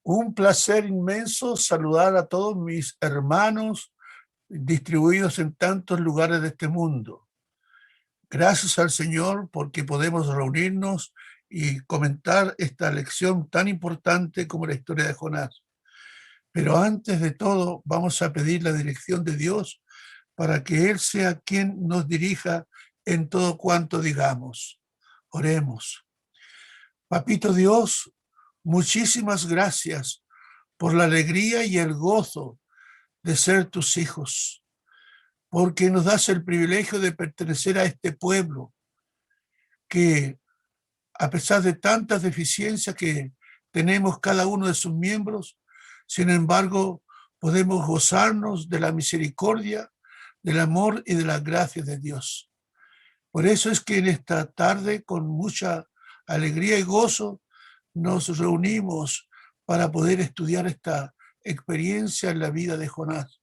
Un placer inmenso saludar a todos mis hermanos distribuidos en tantos lugares de este mundo. Gracias al Señor porque podemos reunirnos y comentar esta lección tan importante como la historia de Jonás. Pero antes de todo, vamos a pedir la dirección de Dios para que Él sea quien nos dirija en todo cuanto digamos. Oremos. Papito Dios, muchísimas gracias por la alegría y el gozo de ser tus hijos, porque nos das el privilegio de pertenecer a este pueblo que, a pesar de tantas deficiencias que tenemos cada uno de sus miembros, sin embargo, podemos gozarnos de la misericordia, del amor y de las gracias de Dios. Por eso es que en esta tarde, con mucha alegría y gozo, nos reunimos para poder estudiar esta experiencia en la vida de Jonás.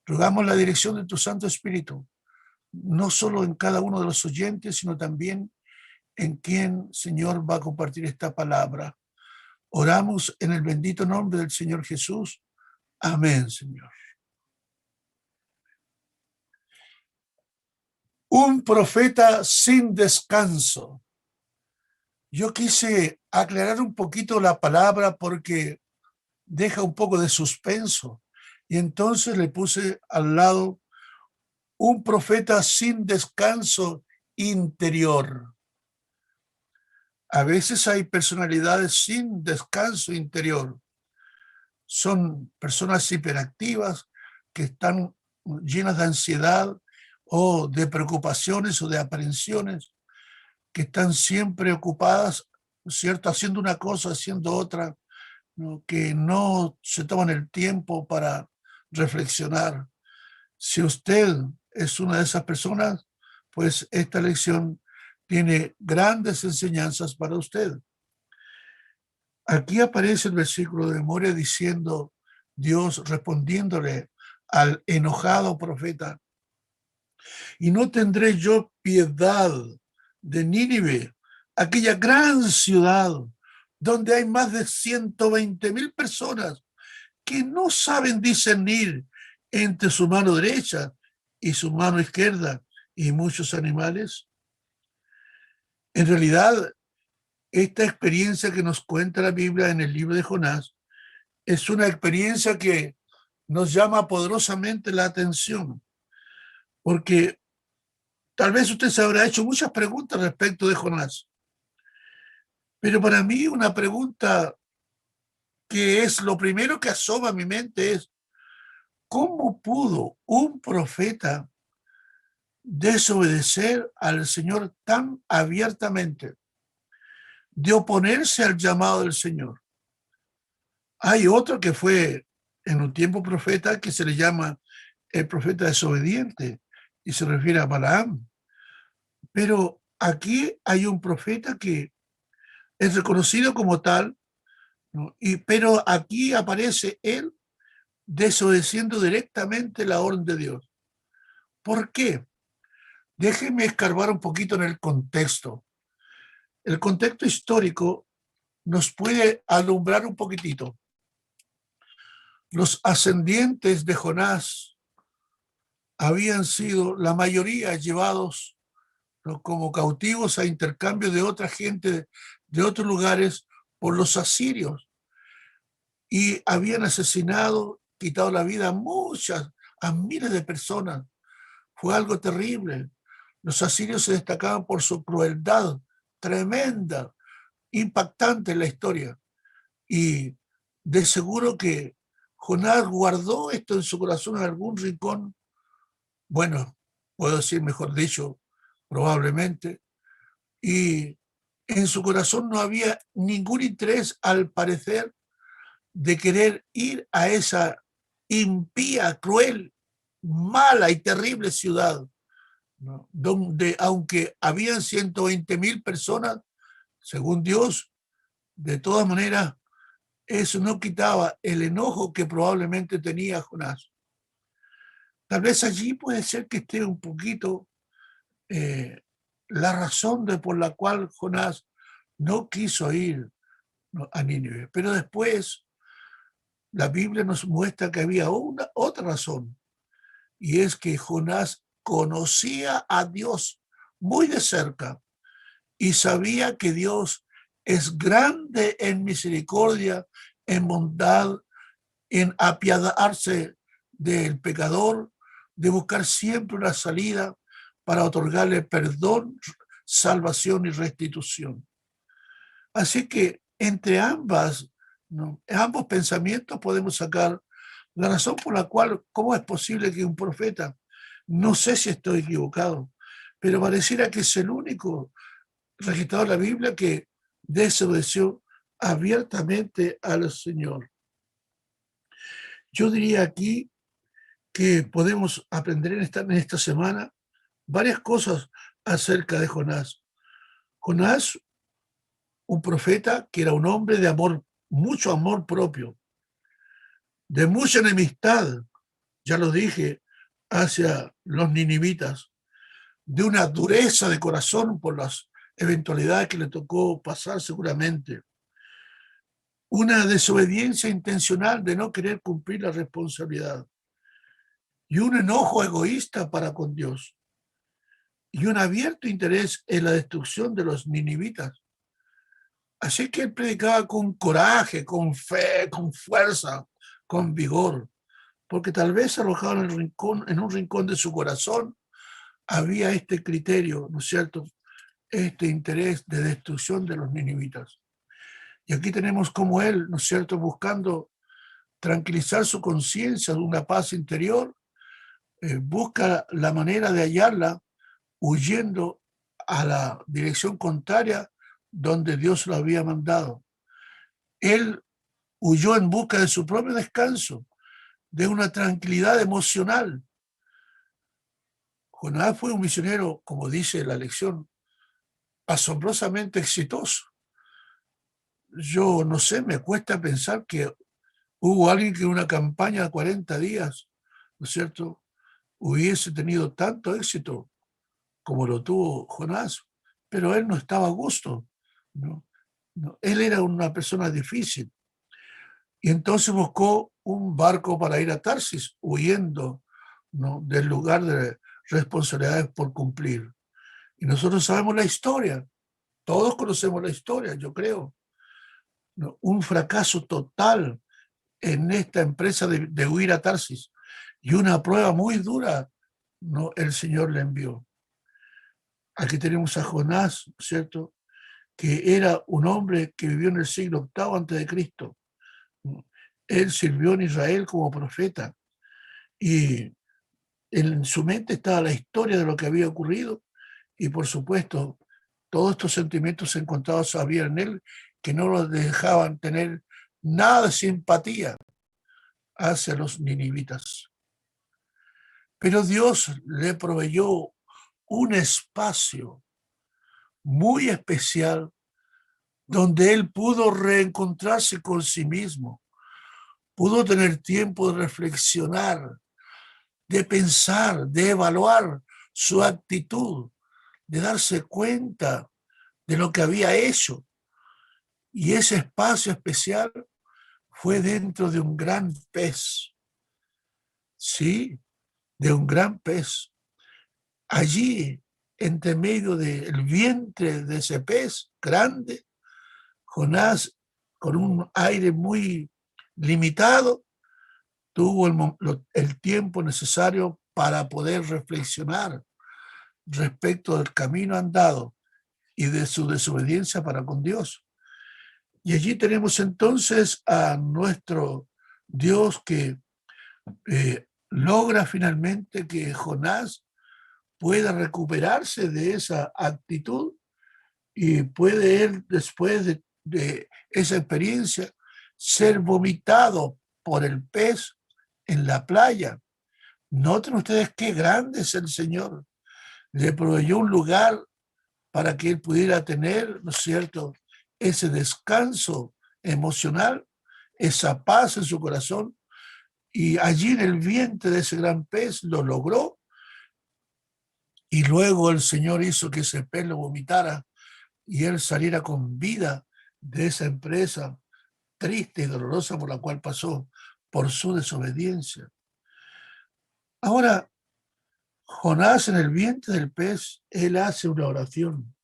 Rogamos la dirección de tu Santo Espíritu, no solo en cada uno de los oyentes, sino también en quien, Señor, va a compartir esta palabra. Oramos en el bendito nombre del Señor Jesús. Amén, Señor. Un profeta sin descanso. Yo quise aclarar un poquito la palabra porque deja un poco de suspenso. Y entonces le puse al lado un profeta sin descanso interior. A veces hay personalidades sin descanso interior. Son personas hiperactivas que están llenas de ansiedad o de preocupaciones o de aprensiones, que están siempre ocupadas, ¿cierto? Haciendo una cosa, haciendo otra, ¿no? Que no se toman el tiempo para reflexionar. Si usted es una de esas personas, pues esta lección tiene grandes enseñanzas para usted. Aquí aparece el versículo de memoria diciendo, Dios respondiéndole al enojado profeta, y no tendré yo piedad de Nínive, aquella gran ciudad donde hay más de 120,000 personas que no saben discernir entre su mano derecha y su mano izquierda y muchos animales. En realidad, esta experiencia que nos cuenta la Biblia en el libro de Jonás es una experiencia que nos llama poderosamente la atención, porque tal vez usted se habrá hecho muchas preguntas respecto de Jonás, pero para mí una pregunta que es lo primero que asoma a mi mente es, ¿cómo pudo un profeta desobedecer al Señor tan abiertamente, de oponerse al llamado del Señor? Hay otro que fue en un tiempo profeta que se le llama el profeta desobediente y se refiere a Balaam. Pero aquí hay un profeta que es reconocido como tal, ¿no? Pero aquí aparece él desobedeciendo directamente la orden de Dios. ¿Por qué? Déjenme escarbar un poquito en el contexto. El contexto histórico nos puede alumbrar un poquitito. Los ascendientes de Jonás habían sido la mayoría llevados, ¿no?, como cautivos a intercambio de otra gente de otros lugares por los asirios, y habían asesinado, quitado la vida a miles de personas. Fue algo terrible. Los asirios se destacaban por su crueldad tremenda, impactante en la historia. Y de seguro que Jonás guardó esto en su corazón en algún rincón. Bueno, puedo decir, mejor dicho, probablemente. Y en su corazón no había ningún interés, al parecer, de querer ir a esa impía, cruel, mala y terrible ciudad, ¿no?, donde, aunque habían 120,000 personas, según Dios, de todas maneras, eso no quitaba el enojo que probablemente tenía Jonás. Tal vez allí puede ser que esté un poquito eh, la razón por la cual Jonás no quiso ir, ¿no?, a Nínive. Pero después la Biblia nos muestra que había otra razón, y es que Jonás conocía a Dios muy de cerca y sabía que Dios es grande en misericordia, en bondad, en apiadarse del pecador, de buscar siempre una salida para otorgarle perdón, salvación y restitución. Así que entre ambos pensamientos podemos sacar la razón por la cual, ¿cómo es posible que un profeta, no sé si estoy equivocado, pero pareciera que es el único registrado en la Biblia que desobedeció abiertamente al Señor? Yo diría aquí que podemos aprender en esta semana varias cosas acerca de Jonás. Jonás, un profeta que era un hombre de amor, mucho amor propio, de mucha enemistad, ya lo dije, hacia los ninivitas, de una dureza de corazón por las eventualidades que le tocó pasar seguramente, una desobediencia intencional de no querer cumplir la responsabilidad y un enojo egoísta para con Dios y un abierto interés en la destrucción de los ninivitas. Así que él predicaba con coraje, con fe, con fuerza, con vigor, porque tal vez alojado en un rincón de su corazón había este criterio, ¿no es cierto?, este interés de destrucción de los ninivitas. Y aquí tenemos como él, ¿no es cierto?, buscando tranquilizar su conciencia de una paz interior, busca la manera de hallarla huyendo a la dirección contraria donde Dios lo había mandado. Él huyó en busca de su propio descanso, de una tranquilidad emocional. Jonás fue un misionero, como dice la lección, asombrosamente exitoso. Yo no sé, me cuesta pensar que hubo alguien que en una campaña de 40 días, ¿no es cierto?, hubiese tenido tanto éxito como lo tuvo Jonás, pero él no estaba a gusto, ¿no? Él era una persona difícil y entonces buscó un barco para ir a Tarsis, huyendo, ¿no?, del lugar de responsabilidades por cumplir. Y nosotros sabemos la historia, todos conocemos la historia, yo creo, ¿no? Un fracaso total en esta empresa de huir a Tarsis y una prueba muy dura, ¿no?, el Señor le envió. Aquí tenemos a Jonás, ¿cierto?, que era un hombre que vivió en el siglo VIII antes de Cristo. Él sirvió en Israel como profeta y en su mente estaba la historia de lo que había ocurrido y, por supuesto, todos estos sentimientos encontrados había en él que no lo dejaban tener nada de simpatía hacia los ninivitas. Pero Dios le proveyó un espacio muy especial donde él pudo reencontrarse con sí mismo, pudo tener tiempo de reflexionar, de pensar, de evaluar su actitud, de darse cuenta de lo que había hecho. Y ese espacio especial fue dentro de un gran pez, sí, de un gran pez. Allí, entre medio del vientre de ese pez grande, Jonás, con un aire muy limitado, tuvo el tiempo necesario para poder reflexionar respecto del camino andado y de su desobediencia para con Dios. Y allí tenemos entonces a nuestro Dios que logra finalmente que Jonás pueda recuperarse de esa actitud y puede él, después de esa experiencia, ser vomitado por el pez en la playa. Noten ustedes qué grande es el Señor. Le proveyó un lugar para que él pudiera tener, ¿no es cierto?, ese descanso emocional, esa paz en su corazón, y allí en el vientre de ese gran pez lo logró, y luego el Señor hizo que ese pez lo vomitara y él saliera con vida de esa empresa triste y dolorosa por la cual pasó por su desobediencia. Ahora, Jonás en el vientre del pez, él hace una oración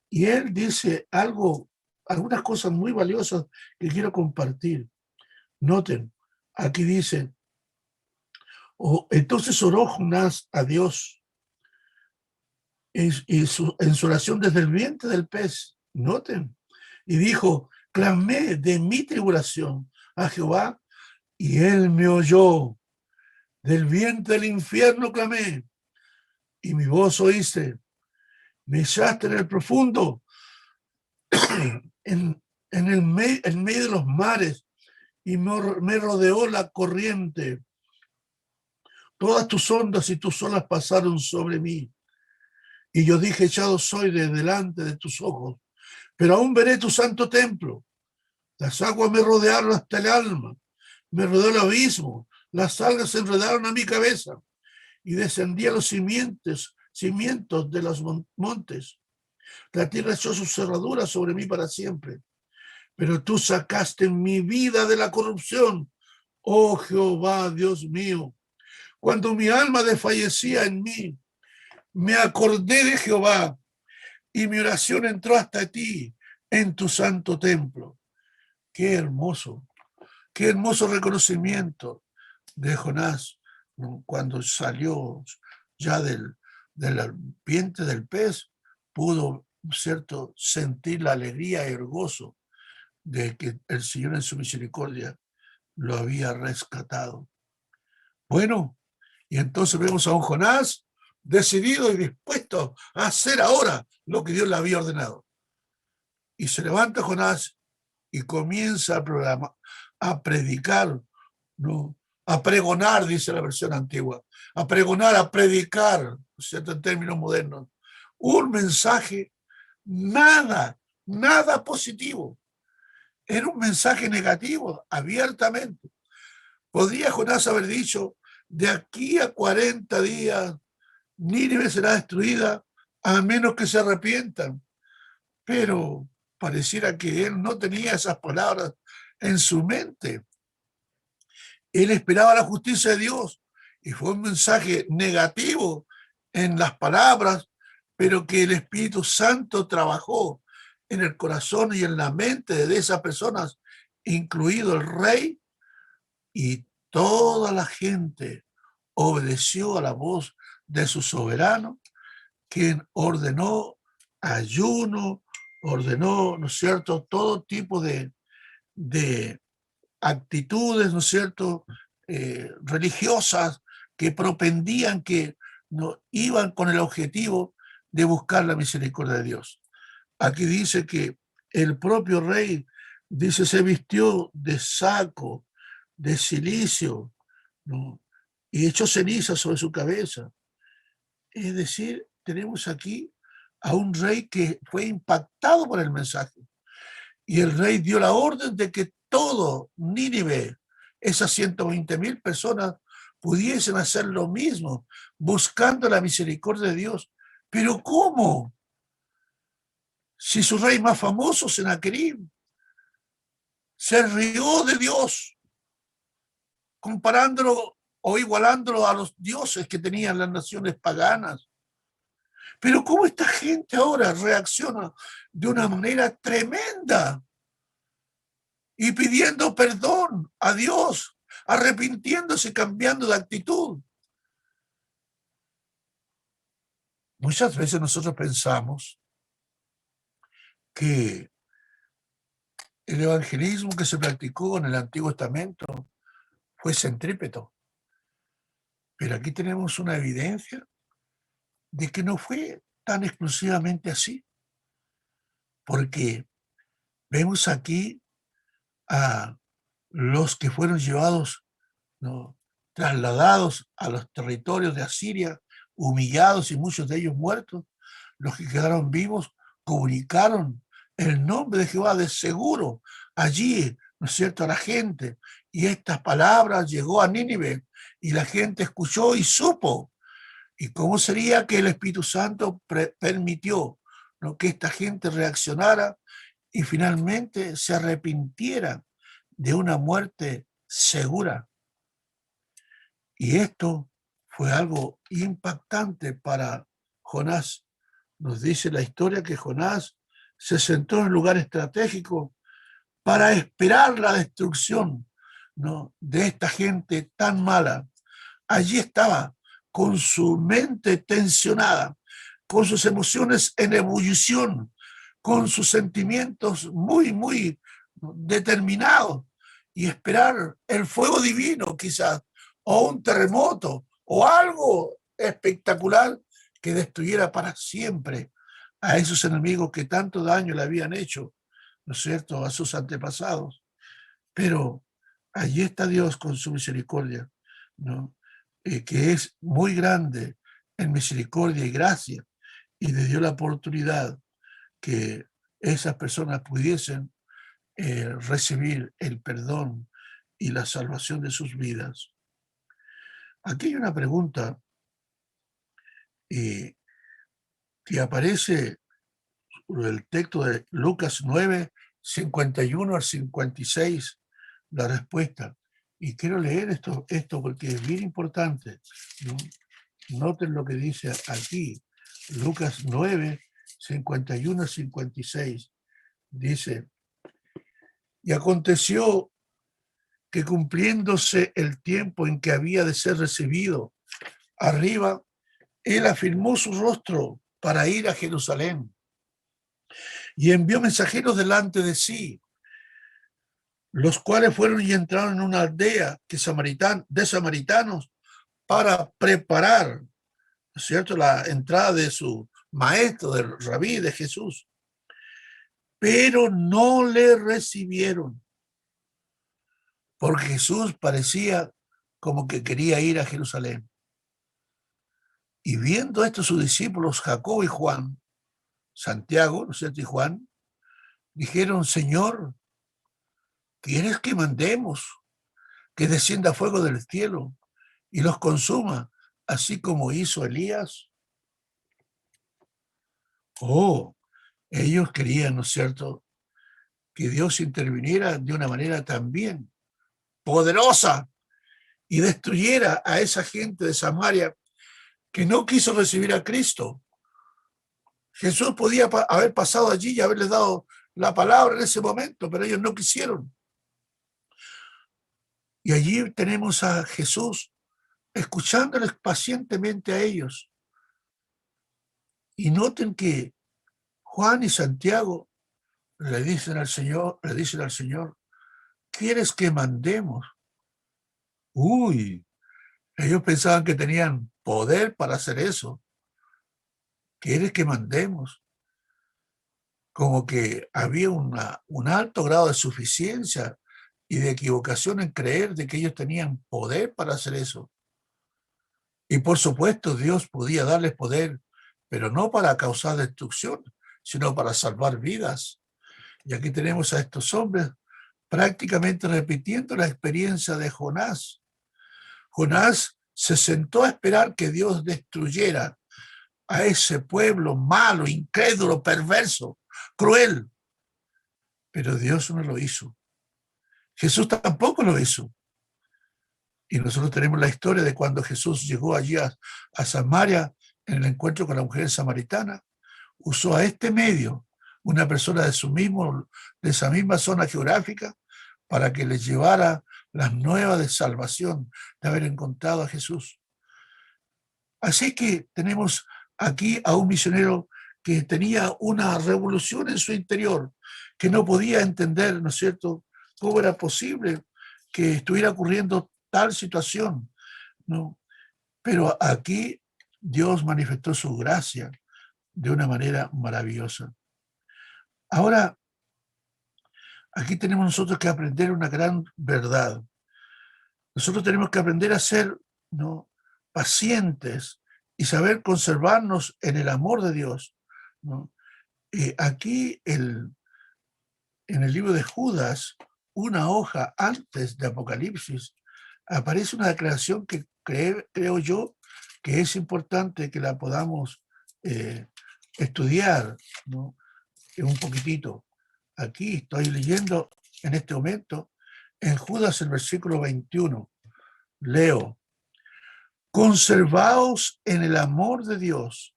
y él dice algunas cosas muy valiosas que quiero compartir. Noten, aquí dice, entonces oró Jonás a Dios en su oración desde el vientre del pez. Noten, y dijo, clamé de mi tribulación a Jehová y él me oyó. Del vientre del infierno clamé y mi voz oíste. Me echaste en el profundo, en medio de los mares, y me rodeó la corriente. Todas tus ondas y tus olas pasaron sobre mí. Y yo dije, echado soy de delante de tus ojos, pero aún veré tu santo templo. Las aguas me rodearon hasta el alma, me rodeó el abismo, las algas se enredaron a mi cabeza y descendí a los cimientos de los montes. La tierra echó sus cerraduras sobre mí para siempre. Pero tú sacaste mi vida de la corrupción, oh Jehová, Dios mío. Cuando mi alma desfallecía en mí, me acordé de Jehová y mi oración entró hasta ti en tu santo templo. Qué hermoso reconocimiento de Jonás cuando salió ya del vientre del pez, pudo, ¿cierto?, sentir la alegría y el gozo de que el Señor en su misericordia lo había rescatado. Bueno, y entonces vemos a un Jonás decidido y dispuesto a hacer ahora lo que Dios le había ordenado. Y se levanta Jonás y comienza a predicar, ¿no?, a pregonar, dice la versión antigua, a pregonar, a predicar, ¿cierto?, en términos modernos, un mensaje nada positivo. Era un mensaje negativo, abiertamente. Podría Jonás haber dicho, de aquí a 40 días, Nínive será destruida, a menos que se arrepientan. Pero pareciera que él no tenía esas palabras en su mente. Él esperaba la justicia de Dios y fue un mensaje negativo en las palabras, pero que el Espíritu Santo trabajó en el corazón y en la mente de esas personas, incluido el rey, y toda la gente obedeció a la voz de su soberano, quien ordenó ayuno, ordenó, ¿no es cierto?, todo tipo de actitudes, ¿no es cierto?, religiosas que propendían, que no iban con el objetivo de buscar la misericordia de Dios. Aquí dice que el propio rey, dice, se vistió de saco, de cilicio, ¿no?, y echó ceniza sobre su cabeza. Es decir, tenemos aquí a un rey que fue impactado por el mensaje. Y el rey dio la orden de que todo Nínive, esas 120,000 personas, pudiesen hacer lo mismo, buscando la misericordia de Dios. ¿Pero cómo? Si su rey más famoso, Sennacherib, se rió de Dios, comparándolo o igualándolo a los dioses que tenían las naciones paganas. Pero cómo esta gente ahora reacciona de una manera tremenda y pidiendo perdón a Dios, arrepintiéndose, cambiando de actitud. Muchas veces nosotros pensamos que el evangelismo que se practicó en el Antiguo Testamento fue centrípeto, pero aquí tenemos una evidencia de que no fue tan exclusivamente así, porque vemos aquí a los que fueron llevados, ¿no?, trasladados a los territorios de Asiria, humillados y muchos de ellos muertos. Los que quedaron vivos comunicaron el nombre de Jehová de seguro allí, ¿no es cierto?, a la gente. Y estas palabras llegó a Nínive y la gente escuchó y supo. ¿Y cómo sería que el Espíritu Santo permitió, ¿no?, que esta gente reaccionara y finalmente se arrepintieran de una muerte segura. Y esto fue algo impactante para Jonás. Nos dice la historia que Jonás se sentó en un lugar estratégico para esperar la destrucción, ¿no?, de esta gente tan mala. Allí estaba, con su mente tensionada, con sus emociones en ebullición, con sus sentimientos muy, muy determinados, y esperar el fuego divino quizás, o un terremoto, o algo espectacular que destruyera para siempre a esos enemigos que tanto daño le habían hecho, ¿no es cierto?, a sus antepasados. Pero allí está Dios con su misericordia, ¿no?, que es muy grande en misericordia y gracia, y le dio la oportunidad que esas personas pudiesen recibir el perdón y la salvación de sus vidas. Aquí hay una pregunta eh, que aparece en el texto de Lucas 9, 51 al 56, la respuesta. Y quiero leer esto porque es bien importante, ¿no? Noten lo que dice aquí, Lucas 9, 51 al 56. Dice: y aconteció que cumpliéndose el tiempo en que había de ser recibido arriba, él afirmó su rostro para ir a Jerusalén y envió mensajeros delante de sí, los cuales fueron y entraron en una aldea de samaritanos para preparar, ¿no es cierto?, la entrada de su maestro, del rabí, de Jesús. Pero no le recibieron, porque Jesús parecía como que quería ir a Jerusalén. Y viendo esto sus discípulos, Jacobo y Juan, Santiago, ¿no es cierto?, y Juan, dijeron: Señor, ¿quieres que mandemos que descienda fuego del cielo y los consuma, así como hizo Elías? Oh, ellos querían, ¿no es cierto?, que Dios interviniera de una manera también poderosa y destruyera a esa gente de Samaria que no quiso recibir a Cristo. Jesús podía haber pasado allí y haberles dado la palabra en ese momento, pero ellos no quisieron. Y allí tenemos a Jesús escuchándoles pacientemente a ellos. Y noten que Juan y Santiago le dicen al Señor, ¿quieres que mandemos? Uy, ellos pensaban que tenían poder para hacer eso. ¿Quieres que mandemos? Como que había un alto grado de suficiencia y de equivocación en creer de que ellos tenían poder para hacer eso. Y por supuesto Dios podía darles poder, pero no para causar destrucción, sino para salvar vidas. Y aquí tenemos a estos hombres prácticamente repitiendo la experiencia de Jonás. Jonás se sentó a esperar que Dios destruyera a ese pueblo malo, incrédulo, perverso, cruel. Pero Dios no lo hizo. Jesús tampoco lo hizo. Y nosotros tenemos la historia de cuando Jesús llegó allí a Samaria en el encuentro con la mujer samaritana. Usó a este medio, una persona de esa misma zona geográfica, para que les llevara las nuevas de salvación de haber encontrado a Jesús. Así que tenemos aquí a un misionero que tenía una revolución en su interior, que no podía entender, ¿no es cierto?, cómo era posible que estuviera ocurriendo tal situación, ¿no? Pero aquí Dios manifestó su gracia de una manera maravillosa. Ahora, aquí tenemos nosotros que aprender una gran verdad. Nosotros tenemos que aprender a ser, ¿no?, pacientes y saber conservarnos en el amor de Dios, ¿no? Aquí en el libro de Judas, una hoja antes de Apocalipsis, aparece una declaración que creo yo que es importante que la podamos estudiar, ¿no?, un poquitito. Aquí estoy leyendo en este momento en Judas el versículo 21. Leo: conservaos en el amor de Dios,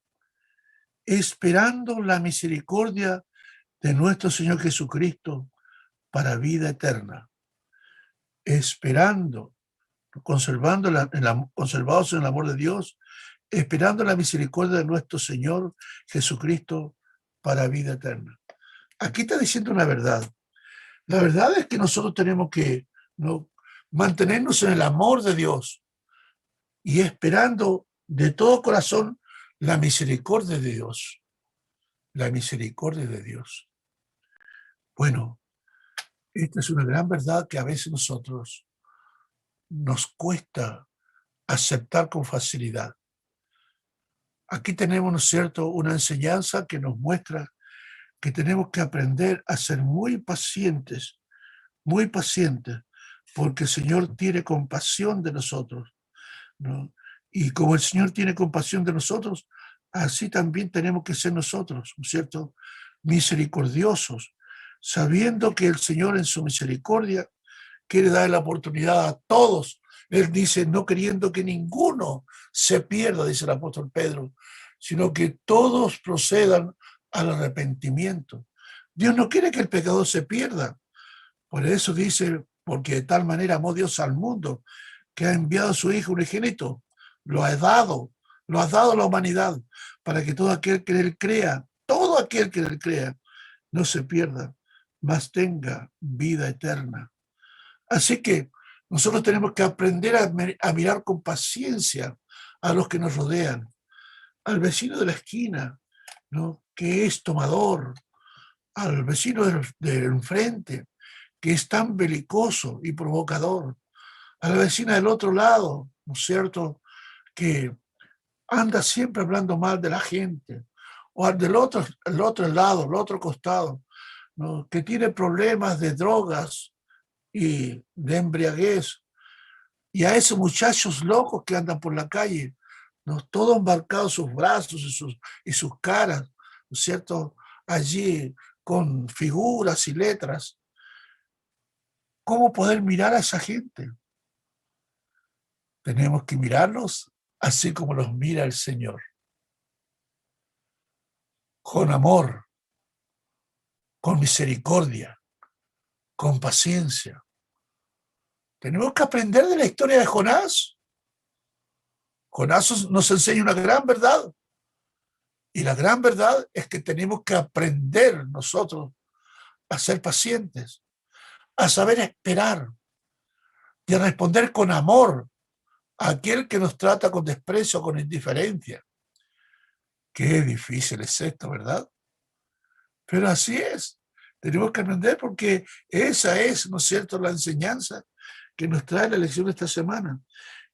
esperando la misericordia de nuestro Señor Jesucristo para vida eterna. Esperando, conservados en el amor de Dios, esperando la misericordia de nuestro Señor Jesucristo para vida eterna. Aquí está diciendo una verdad. La verdad es que nosotros tenemos que, ¿no?, mantenernos en el amor de Dios y esperando de todo corazón la misericordia de Dios. La misericordia de Dios. Bueno, esta es una gran verdad que a veces nosotros nos cuesta aceptar con facilidad. Aquí tenemos, ¿no es cierto?, una enseñanza que nos muestra que tenemos que aprender a ser muy pacientes, porque el Señor tiene compasión de nosotros, ¿no? Y como el Señor tiene compasión de nosotros, así también tenemos que ser nosotros, ¿no es cierto?, misericordiosos, sabiendo que el Señor en su misericordia quiere dar la oportunidad a todos. Él dice, no queriendo que ninguno se pierda, dice el apóstol Pedro, sino que todos procedan al arrepentimiento. Dios no quiere que el pecador se pierda. Por eso dice, porque de tal manera amó Dios al mundo, que ha enviado a su Hijo unigénito, lo ha dado a la humanidad, para que todo aquel que él crea, no se pierda, mas tenga vida eterna. Así que nosotros tenemos que aprender a mirar con paciencia a los que nos rodean, al vecino de la esquina, ¿no?, que es tomador, al vecino del enfrente, que es tan belicoso y provocador, a la vecina del otro lado, ¿no es cierto?, que anda siempre hablando mal de la gente, o al del otro, el otro lado, el otro costado, ¿no?, que tiene problemas de drogas y de embriaguez, y a esos muchachos locos que andan por la calle, ¿no?, todos marcados sus brazos y sus caras, ¿no es cierto?, allí con figuras y letras. ¿Cómo poder mirar a esa gente? Tenemos que mirarlos así como los mira el Señor, con amor, con misericordia, con paciencia. Tenemos que aprender de la historia de Jonás. Jonás nos enseña una gran verdad. Y la gran verdad es que tenemos que aprender nosotros a ser pacientes, a saber esperar y a responder con amor a aquel que nos trata con desprecio, con indiferencia. Qué difícil es esto, ¿verdad? Pero así es. Tenemos que aprender porque esa es, ¿no es cierto?, la enseñanza que nos trae la lección de esta semana.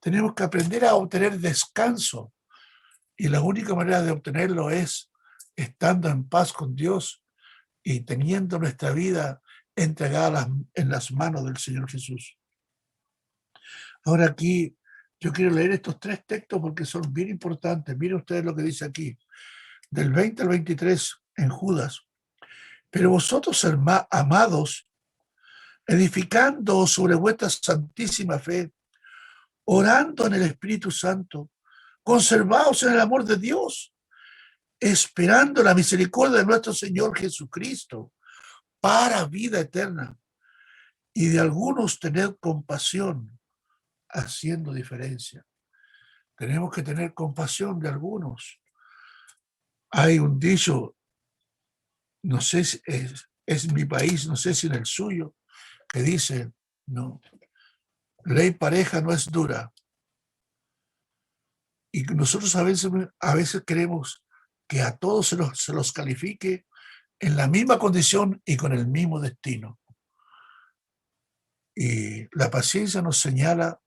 Tenemos que aprender a obtener descanso y la única manera de obtenerlo es estando en paz con Dios y teniendo nuestra vida entregada en las manos del Señor Jesús. Ahora aquí yo quiero leer estos 3 textos porque son bien importantes. Miren ustedes lo que dice aquí, del 20 al 23 en Judas. Pero vosotros, amados, edificando sobre vuestra santísima fe, orando en el Espíritu Santo, conservaos en el amor de Dios, esperando la misericordia de nuestro Señor Jesucristo para vida eterna. Y de algunos tened compasión, haciendo diferencia. Tenemos que tener compasión de algunos. Hay un dicho, no sé si es mi país, no sé si en el suyo, que dice, no, ley pareja no es dura. Y nosotros a veces queremos que a todos se los califique en la misma condición y con el mismo destino. Y la paciencia nos señala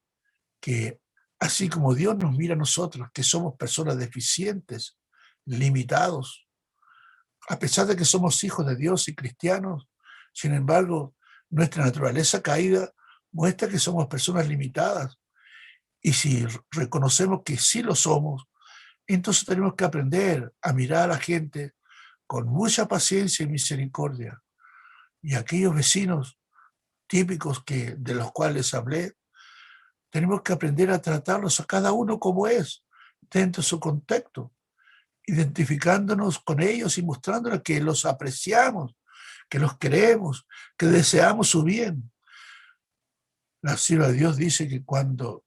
que así como Dios nos mira a nosotros, que somos personas deficientes, limitados, a pesar de que somos hijos de Dios y cristianos, sin embargo, nuestra naturaleza caída muestra que somos personas limitadas. Y si reconocemos que sí lo somos, entonces tenemos que aprender a mirar a la gente con mucha paciencia y misericordia, Y aquellos vecinos típicos de los cuales hablé, tenemos que aprender a tratarlos a cada uno como es, dentro de su contexto, identificándonos con ellos y mostrándoles que los apreciamos, que los queremos, que deseamos su bien. La sierva de Dios dice que cuando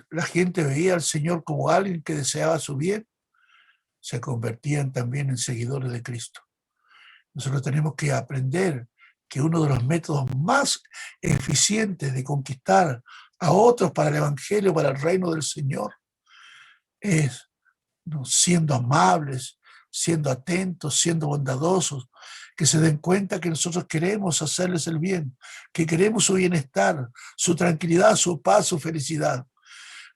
la gente veía al Señor como alguien que deseaba su bien, se convertían también en seguidores de Cristo. Nosotros tenemos que aprender que uno de los métodos más eficientes de conquistar a otros para el Evangelio, para el reino del Señor, es, ¿no?, siendo amables, siendo atentos, siendo bondadosos, que se den cuenta que nosotros queremos hacerles el bien, que queremos su bienestar, su tranquilidad, su paz, su felicidad.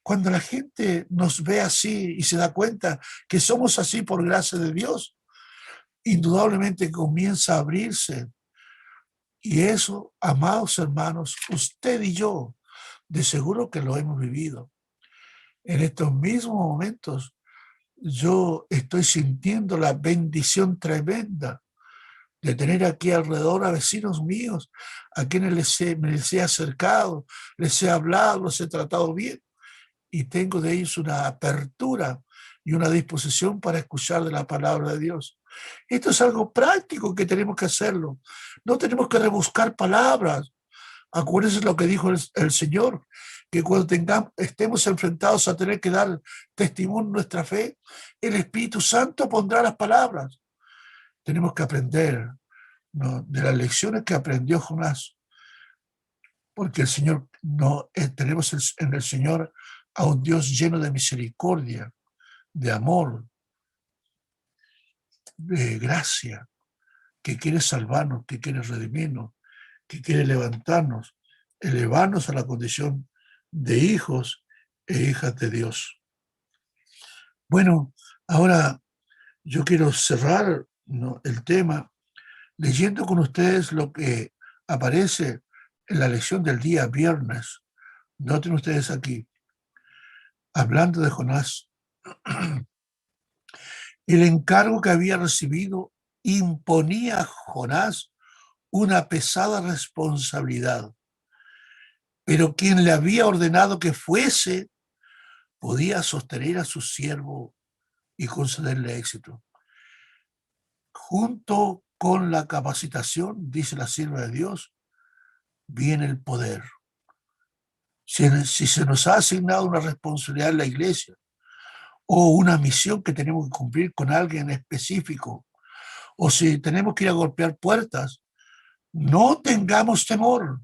Cuando la gente nos ve así y se da cuenta que somos así por gracia de Dios, indudablemente comienza a abrirse. Y eso, amados hermanos, usted y yo, de seguro que lo hemos vivido. En estos mismos momentos, yo estoy sintiendo la bendición tremenda de tener aquí alrededor a vecinos míos, a quienes me les he acercado, les he hablado, los he tratado bien, y tengo de ellos una apertura y una disposición para escuchar de la palabra de Dios. Esto es algo práctico que tenemos que hacerlo. No tenemos que rebuscar palabras. Acuérdense lo que dijo el Señor, que cuando estemos enfrentados a tener que dar testimonio de nuestra fe, el Espíritu Santo pondrá las palabras. Tenemos que aprender, ¿no?, de las lecciones que aprendió Jonás, porque el Señor, no, tenemos en el Señor a un Dios lleno de misericordia, de amor, de gracia, que quiere salvarnos, que quiere redimirnos, que quiere levantarnos, elevarnos a la condición de hijos e hijas de Dios. Bueno, ahora yo quiero cerrar, ¿no?, el tema leyendo con ustedes lo que aparece en la lección del día viernes. Noten ustedes aquí, hablando de Jonás, el encargo que había recibido imponía a Jonás una pesada responsabilidad, pero quien le había ordenado que fuese podía sostener a su siervo y concederle éxito. Junto con la capacitación, dice la sierva de Dios, viene el poder. Si se nos ha asignado una responsabilidad en la iglesia o una misión que tenemos que cumplir con alguien específico, o si tenemos que ir a golpear puertas, no tengamos temor,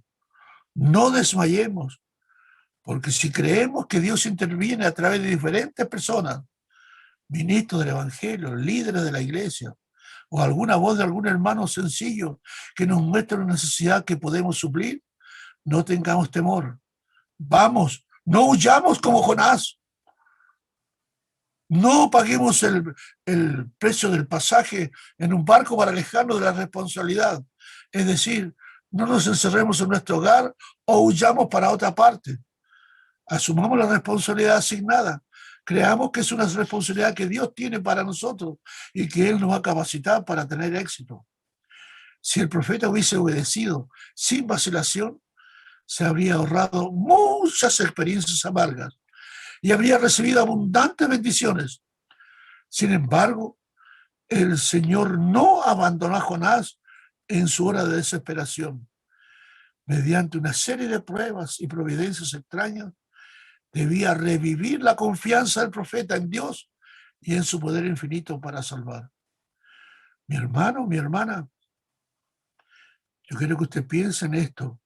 no desmayemos, porque si creemos que Dios interviene a través de diferentes personas, ministros del Evangelio, líderes de la iglesia, o alguna voz de algún hermano sencillo que nos muestre una necesidad que podemos suplir, no tengamos temor. Vamos, no huyamos como Jonás. No paguemos el precio del pasaje en un barco para alejarnos de la responsabilidad. Es decir, no nos encerremos en nuestro hogar o huyamos para otra parte. Asumamos la responsabilidad asignada. Creamos que es una responsabilidad que Dios tiene para nosotros y que Él nos va a capacitar para tener éxito. Si el profeta hubiese obedecido sin vacilación, se habría ahorrado muchas experiencias amargas y habría recibido abundantes bendiciones. Sin embargo, el Señor no abandonó a Jonás en su hora de desesperación. Mediante una serie de pruebas y providencias extrañas, debía revivir la confianza del profeta en Dios y en su poder infinito para salvar. Mi hermano, mi hermana, yo quiero que usted piense en esto.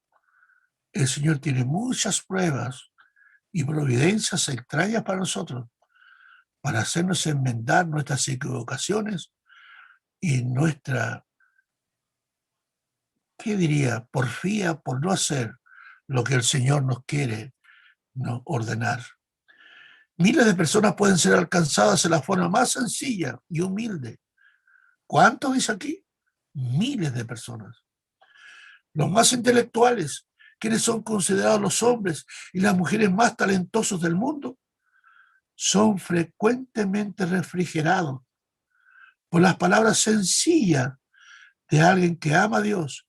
El Señor tiene muchas pruebas y providencias extrañas para nosotros, para hacernos enmendar nuestras equivocaciones y nuestra, ¿qué diría?, porfía por no hacer lo que el Señor nos quiere, ¿no?, ordenar. Miles de personas pueden ser alcanzadas en la forma más sencilla y humilde. ¿Cuántos dice aquí? Miles de personas. Los más intelectuales, quienes son considerados los hombres y las mujeres más talentosos del mundo, son frecuentemente refrigerados por las palabras sencillas de alguien que ama a Dios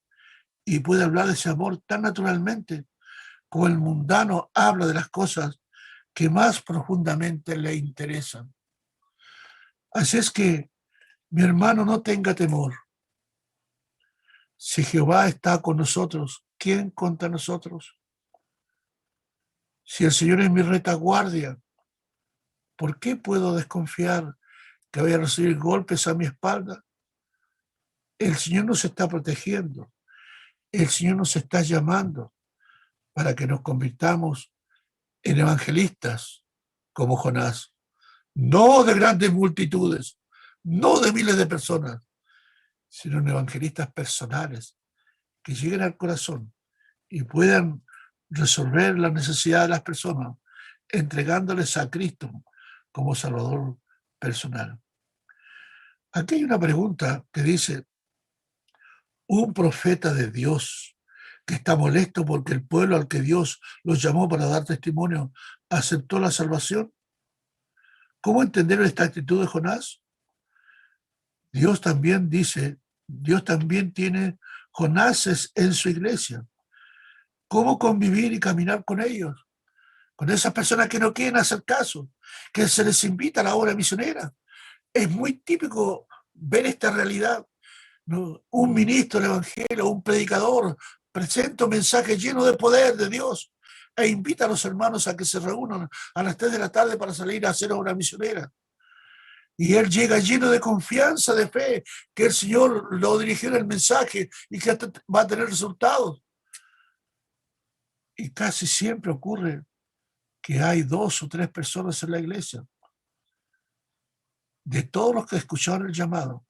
y puede hablar de ese amor tan naturalmente como el mundano habla de las cosas que más profundamente le interesan. Así es que, mi hermano, no tenga temor. Si Jehová está con nosotros, ¿quién contra nosotros? Si el Señor es mi retaguardia, ¿por qué puedo desconfiar que voy a recibir golpes a mi espalda? El Señor nos está protegiendo. El Señor nos está llamando para que nos convirtamos en evangelistas como Jonás. No de grandes multitudes, no de miles de personas, sino en evangelistas personales que lleguen al corazón y puedan resolver la necesidad de las personas, entregándoles a Cristo como Salvador personal. Aquí hay una pregunta que dice, ¿un profeta de Dios que está molesto porque el pueblo al que Dios los llamó para dar testimonio aceptó la salvación? ¿Cómo entender esta actitud de Jonás? Dios también tiene Jonases en su iglesia. ¿Cómo convivir y caminar con ellos? Con esas personas que no quieren hacer caso, que se les invita a la obra misionera. Es muy típico ver esta realidad, ¿no? Un ministro del Evangelio, un predicador, presenta un mensaje lleno de poder de Dios e invita a los hermanos a que se reúnan a las 3 de la tarde para salir a hacer obra misionera. Y él llega lleno de confianza, de fe, que el Señor lo dirigió en el mensaje y que va a tener resultados. Y casi siempre ocurre que hay 2 o 3 personas en la iglesia. De todos los que escucharon el llamado,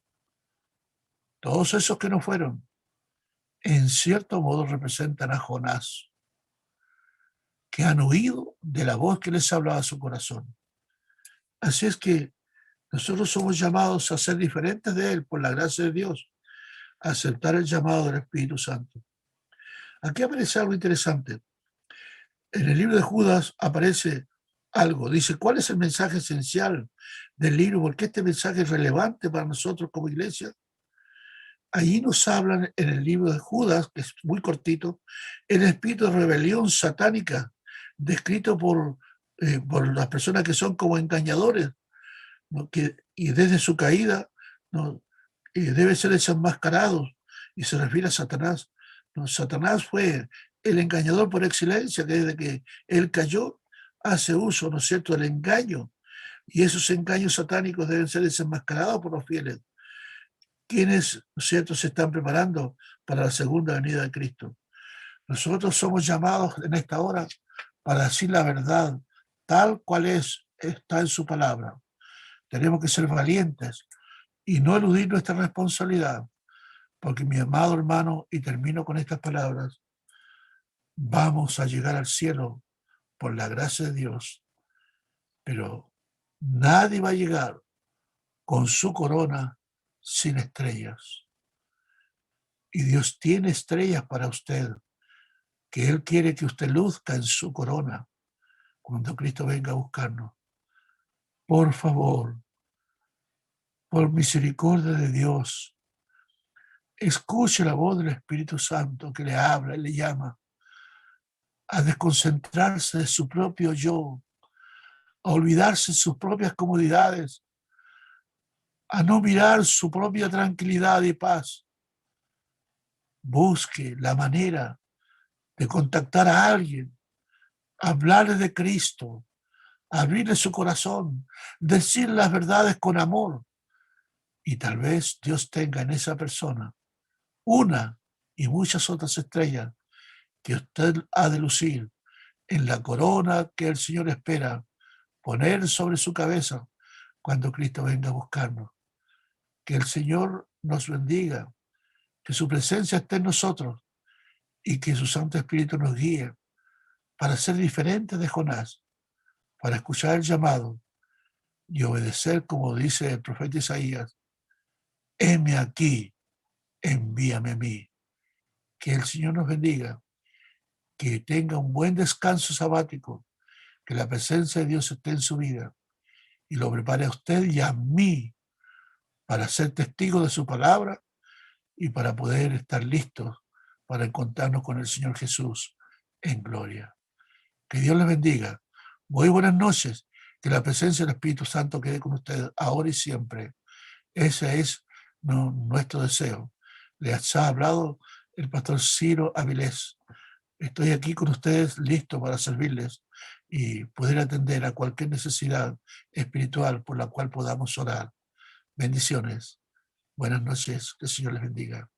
todos esos que no fueron, en cierto modo representan a Jonás, que han oído de la voz que les hablaba a su corazón. Así es que nosotros somos llamados a ser diferentes de él por la gracia de Dios, a aceptar el llamado del Espíritu Santo. Aquí aparece algo interesante. En el libro de Judas aparece algo. Dice, ¿cuál es el mensaje esencial del libro? ¿Por qué este mensaje es relevante para nosotros como iglesia? Allí nos hablan en el libro de Judas, que es muy cortito, el espíritu de rebelión satánica, descrito por las personas que son como engañadores, ¿no? Y desde su caída, ¿no? Debe ser desenmascarado, y se refiere a Satanás, ¿no? Satanás fue el engañador por excelencia, que desde que él cayó hace uso, ¿no es cierto?, del engaño, y esos engaños satánicos deben ser desenmascarados por los fieles, quienes, ¿no es cierto?, se están preparando para la segunda venida de Cristo. Nosotros somos llamados en esta hora para decir la verdad, tal cual está en su palabra. Tenemos que ser valientes y no eludir nuestra responsabilidad, porque mi amado hermano, y termino con estas palabras, vamos a llegar al cielo por la gracia de Dios, pero nadie va a llegar con su corona sin estrellas. Y Dios tiene estrellas para usted, que Él quiere que usted luzca en su corona cuando Cristo venga a buscarnos. Por favor, por misericordia de Dios, escuche la voz del Espíritu Santo que le habla y le llama a desconcentrarse de su propio yo, a olvidarse de sus propias comodidades, a no mirar su propia tranquilidad y paz. Busque la manera de contactar a alguien, hablarle de Cristo, abrirle su corazón, decir las verdades con amor. Y tal vez Dios tenga en esa persona una y muchas otras estrellas que usted ha de lucir en la corona que el Señor espera poner sobre su cabeza cuando Cristo venga a buscarnos. Que el Señor nos bendiga, que su presencia esté en nosotros y que su Santo Espíritu nos guíe para ser diferentes de Jonás, para escuchar el llamado y obedecer como dice el profeta Isaías, heme aquí, envíame a mí. Que el Señor nos bendiga, que tenga un buen descanso sabático, que la presencia de Dios esté en su vida y lo prepare a usted y a mí para ser testigo de su palabra y para poder estar listos para encontrarnos con el Señor Jesús en gloria. Que Dios les bendiga. Muy buenas noches. Que la presencia del Espíritu Santo quede con ustedes ahora y siempre. Ese es nuestro deseo. Les ha hablado el pastor Ciro Avilés. Estoy aquí con ustedes listo para servirles y poder atender a cualquier necesidad espiritual por la cual podamos orar. Bendiciones. Buenas noches. Que el Señor les bendiga.